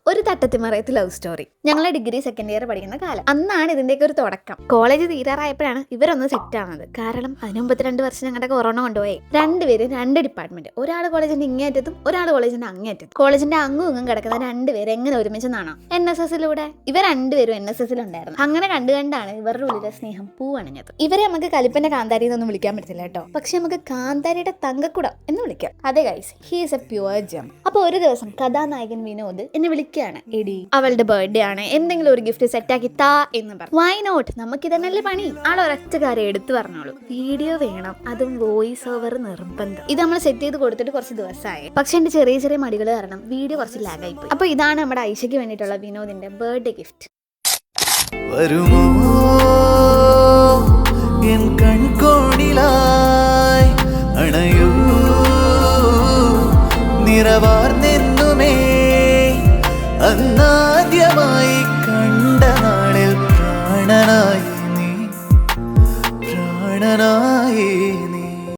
ഒരു തട്ടത്തിമറയത്ത് love story. ഞങ്ങളെ degree second year പഠിക്കുന്ന കാലം. അന്നാണ് ഇതിന്റെയൊക്കെ ഒരു തുടക്കം. കോളേജ് തീരാറായപ്പോഴാണ് ഇവരൊന്ന് സെറ്റ് ആവുന്നത്. കാരണം അതിന് മുമ്പത്തെ 2 വർഷം ഞങ്ങളുടെ കൊറോണ കൊണ്ടുപോയി. രണ്ടുപേരും 2 ഡിപ്പാർട്ട്മെന്റ്. ഒരാൾ കോളേജിന്റെ ഇങ്ങേറ്റത്തും ഒരാൾ കോളേജിന്റെ അങ്ങേറ്റത്തും. കോളേജിന്റെ അങ്ങും ഇങ്ങും കിടക്കുന്ന 2 പേര് എങ്ങനെ ഒരുമിച്ച് നാണോ? NSSലൂടെ. ഇവർ 2 പേരും NSSലുണ്ടായിരുന്നു. അങ്ങനെ കണ്ടാണ് ഇവരുടെ ഉള്ളിലെ സ്നേഹം പൂവണിഞ്ഞത്. ഇവരെ നമുക്ക് കലിപ്പന്റെ കാന്താരി എന്നൊന്നും വിളിക്കാൻ പറ്റില്ല കേട്ടോ. പക്ഷെ നമുക്ക് കാന്താരിയുടെ തങ്കക്കുടം എന്ന് വിളിക്കാം. അതെ guys, he is A pure ജം. അപ്പൊ ഒരു ദിവസം കഥാനായകൻ വിനോദ് എന്നെ വിളിക്കുകയാണ്. എടി, അവളുടെ ബർത്ത്ഡേ ആണ്, എന്തെങ്കിലും ഒരു ഗിഫ്റ്റ് സെറ്റാക്കി താ എന്ന് പറഞ്ഞു. വൈ നോട്ട്, നമുക്ക് ഇതന്നല്ലേ പണി. ഒരൊറ്റ കാര്യം എടുത്തു പറഞ്ഞോളൂ, വീഡിയോ വേണം, അതും വോയിസ് ഓവർ നിർബന്ധം. ഇത് നമ്മൾ സെറ്റ് ചെയ്ത് കൊടുത്തിട്ട് കുറച്ച് ദിവസമായി. പക്ഷെ എന്റെ ചെറിയ ചെറിയ മടികൾ കാരണം വീഡിയോ കുറച്ച് ലാഗായി പോയി. അപ്പൊ ഇതാണ് നമ്മുടെ ഐഷയ്ക്ക് വേണ്ടിയിട്ടുള്ള വിനോദിന്റെ ബർത്ത്ഡേ ഗിഫ്റ്റ്. നിറവാർന്നെന്നുമേ അന്നാദ്യമായി കണ്ട നാളിൽ പ്രാണനായി നീ